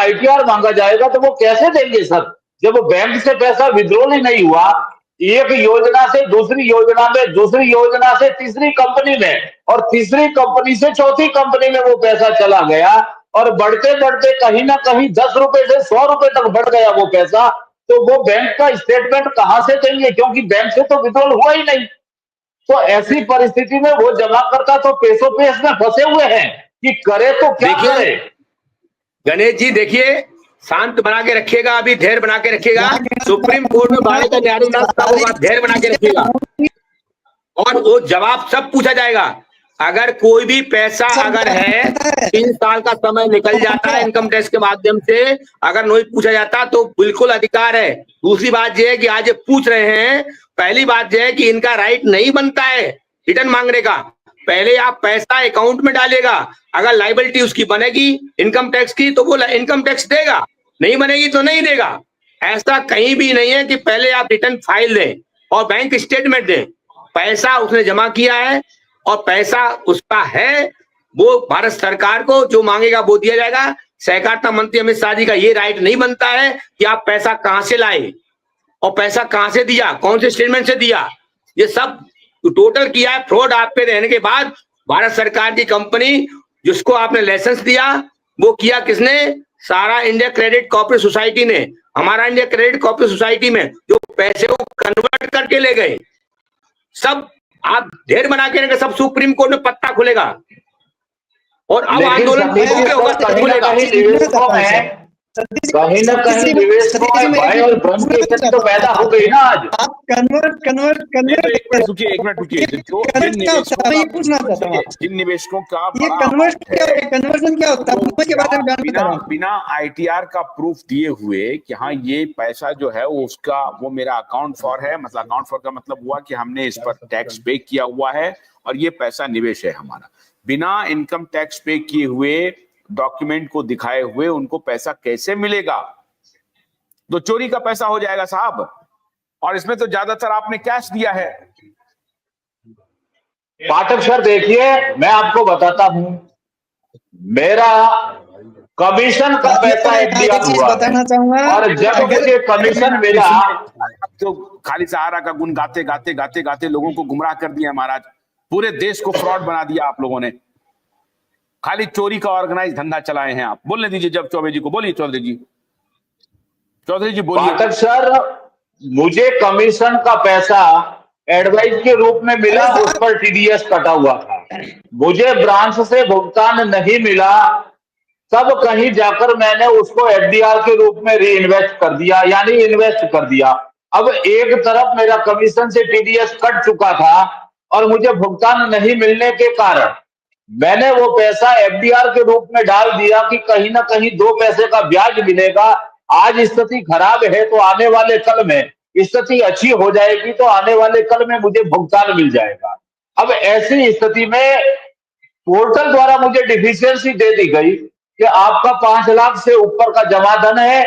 ITR मांगा जाएगा तो वो कैसे देंगे सर, जब बैंक से पैसा विड्रॉल ही नहीं हुआ, एक योजना से दूसरी योजना में, दूसरी योजना से तीसरी कंपनी में, और तीसरी कंपनी से चौथी कंपनी में वो पैसा चला गया, और बढ़ते बढ़ते कहीं ना कहीं 10 रुपए से 100 रुपए तक बढ़ गया वो पैसा, तो वो बैंक का स्टेटमेंट कहां से देंगे, क्योंकि बैंक से तो विड्रॉल हुआ ही नहीं। तो ऐसी परिस्थिति में वो जमाकर्ता तो पेशों पे इसमें फंसे हुए हैं कि करे तो क्या करे। गणेश जी देखिए, शांत बना के रखिएगा, अभी धैर्य बना के रखिएगा। सुप्रीम कोर्ट में भारत का न्यायाधीश धैर्य बना के रखिएगा, और वो जवाब सब पूछा जाएगा। अगर कोई भी पैसा अगर है 3 साल का समय निकल जाता है इनकम टैक्स के माध्यम से, अगर नहीं पूछा जाता तो बिल्कुल अधिकार है। दूसरी बात यह है कि आज ये पूछ रहे हैं, पहली बात यह है कि इनका राइट नहीं बनता है रिटर्न मांगने का। पहले आप पैसा अकाउंट में डालेगा, अगर लायबिलिटी उसकी बनेगी इनकम टैक्स की तो वो इनकम टैक्स देगा, नहीं बनेगी तो नहीं देगा। ऐसा कहीं भी नहीं है कि पहले आप रिटर्न फाइल दें और बैंक स्टेटमेंट दें। पैसा उसने जमा किया है और पैसा उसका है, वो भारत सरकार को जो मांगेगा वो दिया जाएगा। सहकारिता मंत्री अमित शाह जी का ये राइट नहीं बनता है कि आप पैसा कहां से लाए और पैसा कहां से दिया, कौन से स्टेटमेंट से दिया। ये सब टोटल किया है फ्रॉड आप पे रहने के बाद। भारत सरकार की कंपनी जिसको आपने लाइसेंस दिया वो किया किसने? सारा इंडिया क्रेडिट कोऑपरेटिव सोसाइटी ने। हमारा इंडिया क्रेडिट कोऑपरेटिव सोसाइटी में जो पैसे को कन्वर्ट करके ले गए, सब आप ढेर बना के रखेंगे, सब सुप्रीम कोर्ट में पत्ता खुलेगा और अब आंदोलन कहीं ना कहीं निवेशकों में भय और भ्रम की स्थिति तो पैदा हो गई ना आज। आप कन्वर्ट एक मिनट रुकिए। जिन निवेशकों का ये कन्वर्जन क्या होता है उसके बारे में जानकारी बिना बिना आईटीआर का प्रूफ दिए हुए कि हाँ ये पैसा जो है वो उसका, वो मेरा अकाउंट फॉर है, मतलब अकाउंट फॉर का मतलब हुआ कि हमने इस पर टैक्स पे किया हुआ है और ये पैसा निवेश है हमारा। बिना इनकम टैक्स पे किए हुए डॉक्यूमेंट को दिखाए हुए उनको पैसा कैसे मिलेगा? तो चोरी का पैसा हो जाएगा साहब। और इसमें तो ज्यादातर आपने कैश दिया है। पाठक सर देखिए, मैं आपको बताता हूं, मेरा कमीशन का पैसा एफडीआर हुआ बताना चाहूंगा, और जब मुझे कमीशन मिला तो खाली सहारा का गुण गाते गाते गाते गाते लोगों को गुमराह कर दिया महाराज। पूरे देश को फ्रॉड बना दिया आप लोगों ने। खाली चोरी का ऑर्गेनाइज धंधा चलाए हैं आप। बोलने दीजिए जब चौबे जी को। बोलिए चौधरी जी, चौधरी जी बोलिए। पाठक सर, मुझे कमीशन का पैसा एडवाइस के रूप में मिला, उस पर टीडीएस कटा हुआ था। मुझे ब्रांच से भुगतान नहीं मिला, तब कहीं जाकर मैंने उसको एफडीआर के रूप में री इन्वेस्ट कर दिया, यानी इन्वेस्ट कर दिया। अब एक तरफ मेरा कमीशन से टीडीएस कट चुका था और मुझे भुगतान नहीं मिलने के कारण मैंने वो पैसा एफडीआर के रूप में डाल दिया कि कहीं ना कहीं 2 पैसे का ब्याज मिलेगा। आज स्थिति खराब है तो आने वाले कल में स्थिति अच्छी हो जाएगी, तो आने वाले कल में मुझे भुगतान मिल जाएगा। अब ऐसी स्थिति में पोर्टल द्वारा मुझे डिफिशियंसी दे दी गई कि आपका 5 लाख से ऊपर का जमा धन है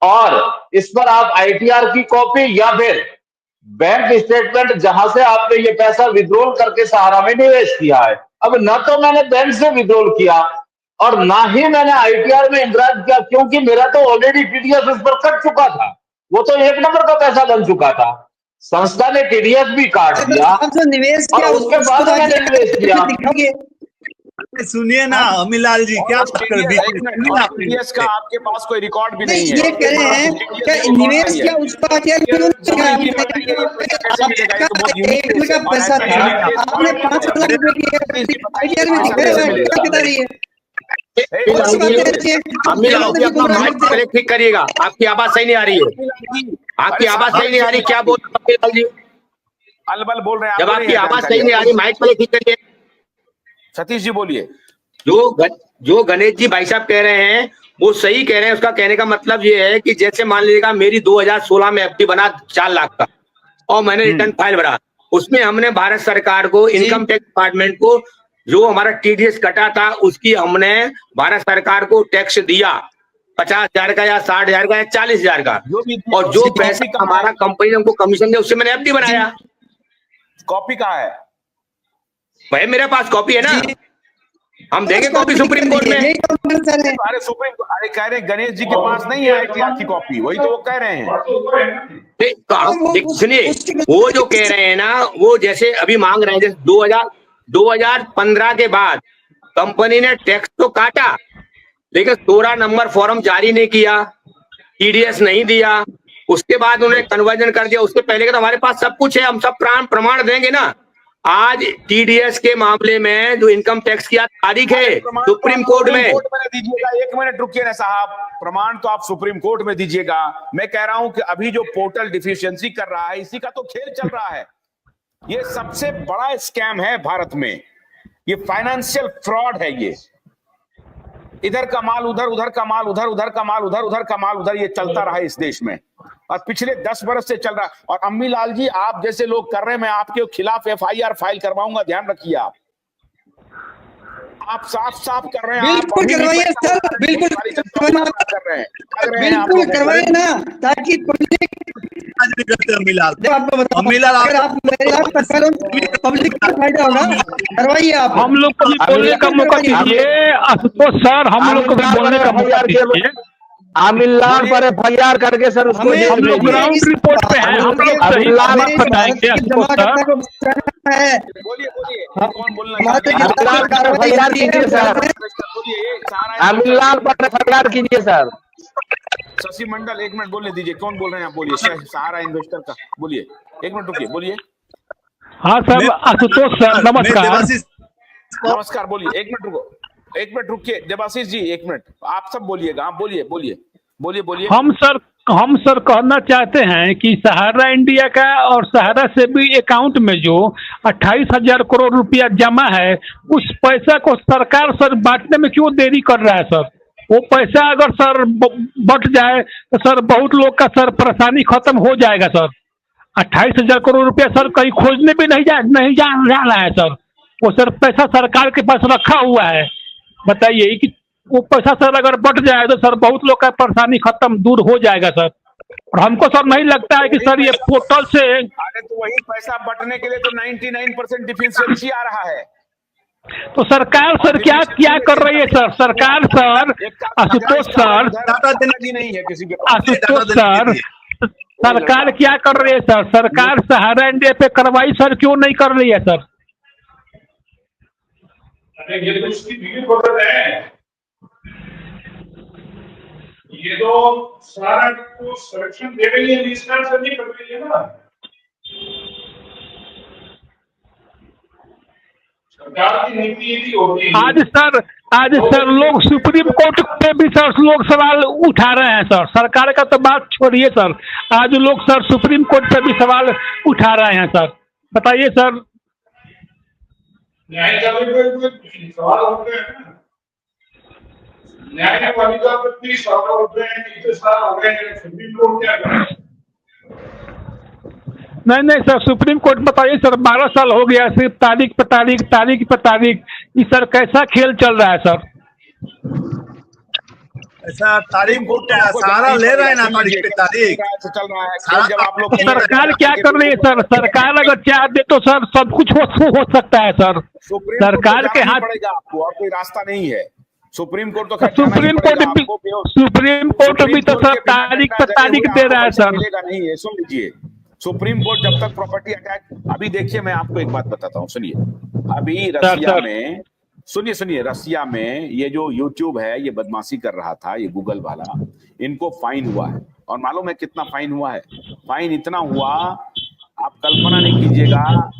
और इस पर आप आईटीआर की कॉपी या फिर बैंक स्टेटमेंट जहां से आपने ये पैसा विड्रॉल करके सहारा में निवेश किया है। अब न तो मैंने बैंक से विड्रॉल किया और ना ही मैंने आईटीआर में इंदराज किया, क्योंकि मेरा तो ऑलरेडी टीडीएस उस पर कट चुका था। वो तो 1 नंबर का पैसा बन चुका था। संस्था ने टीडीएस भी काट दिया निवेश और उसके बाद मैंने निवेश किया। सुनिए ना अमीलाल जी, क्या टीडीएस का आपके पास कोई रिकॉर्ड भी नहीं है। ये कह रहे हैं क्या निवेश क्या उसका क्या पैसा था, आपने 5 लाख रुपए ठीक करिएगा। आपकी आवाज सही नहीं आ रही है, आपकी आवाज सही नहीं आ रही। क्या बोल रहे जी? अलबल बोल रहे हैं। जब आपकी आवाज सही नहीं आ रही माइक पर ठीक करिए। सतीश जी बोलिए। जो गणेश जी भाई साहब कह रहे हैं वो सही कह रहे हैं। उसका कहने का मतलब ये है कि जैसे मान लीजिएगा मेरी 2016 में एफडी बना 4 लाख का और मैंने रिटर्न फाइल भरा, उसमें हमने भारत सरकार को, इनकम टैक्स डिपार्टमेंट को जो हमारा टीडीएस कटा था उसकी हमने भारत सरकार को टैक्स दिया 50,000 का या 60,000 का या 40,000 का। और जो पैसे हमारा कंपनी ने हमको कमीशन दिया उससे मैंने एफडी बनाया। कॉपी कहाँ है भाई? मेरे पास कॉपी है ना। हम देंगे कॉपी सुप्रीम कोर्ट में। यही कंपल्सन है। अरे अरे कह रहे हैं गणेश जी के पास नहीं है ITR की कॉपी, वही तो वो कह रहे हैं। सुनिए, वो जो कह रहे हैं ना, वो जैसे अभी मांग रहे हैं, जैसे 2015 के बाद कंपनी ने टैक्स तो काटा, लेकिन 16 नंबर फॉर्म जारी नहीं किया, TDS नहीं दिया, उसके बाद उन्होंने कन्वर्जन कर दिया। उसके पहले का तो हमारे पास सब कुछ है, हम सब प्रमाण देंगे ना। आज TDS के मामले में जो इनकम टैक्स की तारीख है सुप्रीम कोर्ट में दीजिएगा। 1 मिनट रुकिए ना साहब, प्रमाण तो आप सुप्रीम कोर्ट में दीजिएगा। मैं कह रहा हूं कि अभी जो पोर्टल डिफिशियंसी कर रहा है, इसी का तो खेल चल रहा है। ये सबसे बड़ा स्कैम है भारत में, ये फाइनेंशियल फ्रॉड है। ये इधर का माल उधर, उधर का माल उधर, उधर का माल उधर, उधर का माल उधर, ये चलता रहा इस देश में और पिछले 10 बरस से चल रहा है। और अम्मी लाल जी, आप जैसे लोग कर रहे हैं, मैं आपके खिलाफ FIR फाइल करवाऊंगा, ध्यान रखिए। आप साफ साफ कर रहे हैं। बिल्कुल करवाइए सर, बिल्कुल कर रहे हैं, बिल्कुल करवाइए ना, ताकि पब्लिक अमीलाल जब आपको बताओ, अमीलाल, अगर आप मेरे आप पब्लिक का फायदा होगा, करवाइए आप। हम लोग को भी बोलने का मौका दीजिए आशुतोष सर, हम लोग को भी बोलने का मौका दीजिए। आमिल्लाल पर FIR करके सर उसको जेल हम लोग भेजिए। ग्राउंड रिपोर्ट पे हैं, हम लोग सही बात बताएंगे आशुतोष सर। बोलिए कौन बोलना आमिल्लाल पर FIR कीजिए सर, आमिल्लाल पर FIR कीजिए सर। शशि मंडल, 1 मिनट बोलने दीजिए। कौन बोल रहे हैं आप? बोलिए। सहारा इन्वेस्टर का बोलिए। 1 मिनट रुकिए, बोलिए। हाँ सर, आशुतोष सर नमस्कार। नमस्कार, बोलिए। 1 मिनट रुको, 1 मिनट रुकिए। देवाशीष जी 1 मिनट, आप सब बोलिएगा। आप बोलिए। हम सर कहना चाहते हैं कि सहारा इंडिया का और सहारा से भी अकाउंट में जो 28,000 करोड़ रुपया जमा है, उस पैसा को सरकार सर बांटने में क्यों देरी कर रहा है सर? वो पैसा अगर सर बट जाए तो सर बहुत लोग का सर परेशानी खत्म हो जाएगा सर। 28,000 करोड़ रुपया सर कहीं खोजने भी नहीं जा रहा है सर। वो सर पैसा सरकार के पास रखा हुआ है। बताइए कि वो पैसा सर अगर बट जाए तो सर बहुत लोग का परेशानी खत्म दूर हो जाएगा सर। और हमको सर नहीं लगता है कि सर ये पोर्टल से, अरे तो वही पैसा बटने के लिए तो 99% डिफिशियंसी आ रहा है। तो सरकार सर क्या कर रही है सर? सरकार सर, आशुतोष सर, नहीं है किसी के आशुतोष सर, सरकार क्या कर रही है सर? सरकार सहारा इंडिया पे कार्रवाई सर क्यों नहीं कर रही है सर? अरे ये तो उसकी बीवी प्रोडक्ट है, ये तो सारा को संरक्षण दे रही है, रजिस्टर से नहीं कर रही है ना सरकार की नीति। यदि होती है आज सर लोग सुप्रीम कोर्ट पे भी सर लोग सवाल उठा रहे हैं सर। सरकार का तो बात छोड़िए सर, आज लोग सर सुप्रीम कोर्ट पे भी सवाल उठा रहे हैं सर। बताइए सर। न्यायपालिका पे सवाल होते हैं ना, न्यायपालिका पे सवाल होते हैं, कितने साल हो गए, सुप्रीम कोर्ट क्या कर रहा है? नहीं सर, सुप्रीम कोर्ट बताइए सर, 12 साल हो गया, सिर्फ तारीख पे तारीख। ये सर कैसा खेल चल रहा है सर? ऐसा तारीख को सहारा ले रहा है ना, तारीख पे तारीख चल रहा है। जब आप लोग सरकार क्या कर रही है सर? सरकार अगर चाह दे तो सर सब कुछ हो सकता है सर। सरकार के हाथ पड़ेगा आपको, और कोई रास्ता नहीं है। सुप्रीम कोर्ट तो सुप्रीम कोर्ट भी तो सर तारीख पे तारीख दे रहा है सर। नहीं है, सुन लीजिए। सुप्रीम कोर्ट जब तक प्रॉपर्टी अटैक, अभी देखिए मैं आपको एक बात बताता हूँ, सुनिए। अभी रसिया में, सुनिए रसिया में ये जो यूट्यूब है ये बदमाशी कर रहा था, ये गूगल वाला, इनको फाइन हुआ है। और मालूम है कितना फाइन हुआ है? फाइन इतना हुआ आप कल्पना नहीं कीजिएगा,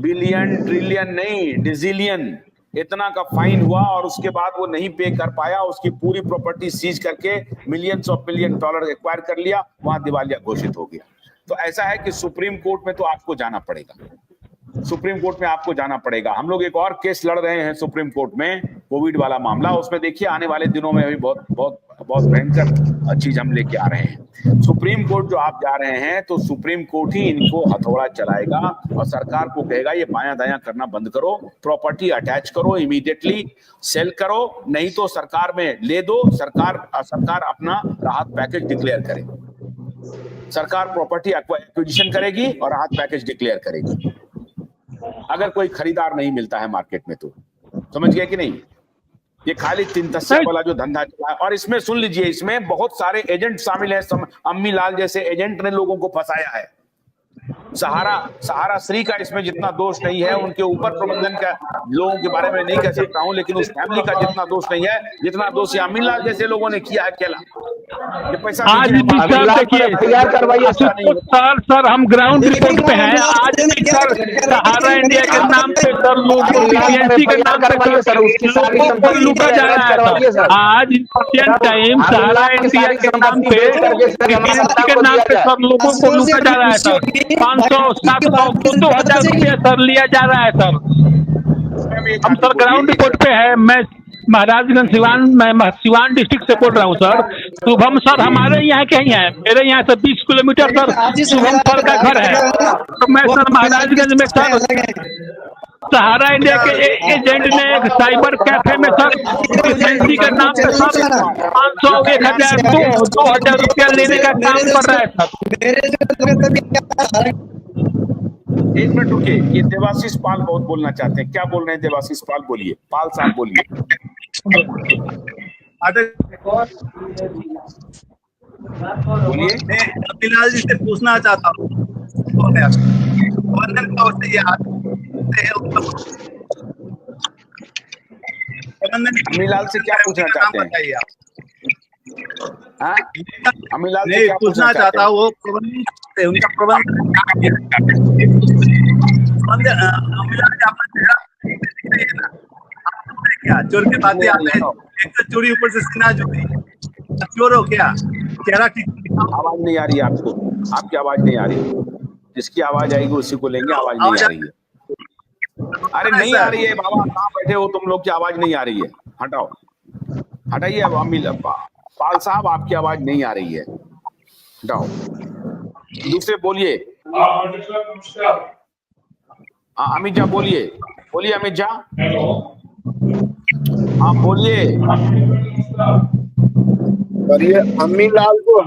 बिलियन ट्रिलियन नहीं, डिजिलियन इतना का फाइन हुआ। और उसके बाद वो नहीं पे कर पाया, उसकी पूरी प्रॉपर्टी सीज करके $मिलियंस ऑफ मिलियन एक्वायर कर लिया, वहां दिवालिया घोषित हो गया। तो ऐसा है कि सुप्रीम कोर्ट में तो आपको जाना पड़ेगा, सुप्रीम कोर्ट में आपको जाना पड़ेगा। हम लोग एक और केस लड़ रहे हैं सुप्रीम कोर्ट में, कोविड वाला मामला। उसमें देखिए आने वाले दिनों में भी बहुत भयंकर चीज हम लेके आ रहे हैं। सुप्रीम कोर्ट जो आप जा रहे हैं, तो सुप्रीम कोर्ट ही इनको हथौड़ा चलाएगा और सरकार को कहेगा ये बायां दायां करना बंद करो, प्रॉपर्टी अटैच करो, इमीडिएटली सेल करो, नहीं तो सरकार में ले दो। सरकार अपना राहत पैकेज डिक्लेयर करे, सरकार प्रॉपर्टी एक्विजिशन करेगी और राहत पैकेज डिक्लेयर करेगी, अगर कोई खरीदार नहीं मिलता है मार्केट में तो। समझ गए कि नहीं? ये खाली तीन तस्या वाला जो धंधा चला है। और इसमें सुन लीजिए, इसमें बहुत सारे एजेंट शामिल हैं। अम्मी लाल जैसे एजेंट ने लोगों को फंसाया है। सहारा श्री का इसमें जितना दोष नहीं है, उनके ऊपर प्रबंधन का लोगों के बारे में नहीं कह सकता हूं, लेकिन उस फैमिली का जितना दोष नहीं है, जितना दोष अम्मी लाल जैसे लोगों ने किया अकेला। ये पैसा आज भी सर देखिए सर हम ग्राउंड रिपोर्ट पे हैं। आज भी सर सहारा इंडिया के नाम पे सर लोगों के नाम पे सर उसको लूटा जा रहा है सर। आज इंडियन टाइम सहारा इंडिया के नाम पे के नाम पे सर लोगों को लूटा जा रहा है सर। 500, 700, 2,000 रुपया सर लिया जा रहा है सर। हम सर ग्राउंड रिपोर्ट पे है। मैं महाराजगंज सिवान डिस्ट्रिक्ट से बोल रहा हूँ सर। शुभम सर हमारे यहाँ के ही हैं। मेरे यहाँ से 20 किलोमीटर सर शुभम सर का घर है। तो मैं सर महाराजगंज में सर सहारा इंडिया के एजेंट ने एक साइबर कैफे में सर एजेंसी के नाम पे सर 500, 1,000, 2,000 रुपया लेने का काम कर रहा है सर। एक मिनट रुकिए, ये देवाशीष पाल बहुत बोलना चाहते हैं। क्या बोल रहे हैं देवाशीष पाल? बोलिए, पाल साहब बोलिए। बोलिए। मैं अभिलाष जी से पूछना चाहता हूँ, अमीलाल से क्या पूछना चाहते हैं? अमीलाल नहीं पूछना चाहता हूँ, वो प्रबंधन उनका प्रबंधन क्या चोर के बातें आते हैं। एक तो चोरी ऊपर से सीना चोरी, चोर हो क्या? चेहरा ठीक आवाज नहीं आ रही है आपको? आपकी आवाज नहीं आ रही। जिसकी आवाज आएगी उसी को लेंगे। आवाज नहीं आ रही है। अरे नहीं आ रही है बाबा, कहाँ बैठे हो तुम लोग की आवाज नहीं आ रही है? हटाओ, हटाइए। पाल साहब आपकी आवाज नहीं आ रही है, हटाओ। दूसरे बोलिए। अमित झा बोलिए। बोलिए अमित झा। हाँ बोलिए। अम्मी लाल को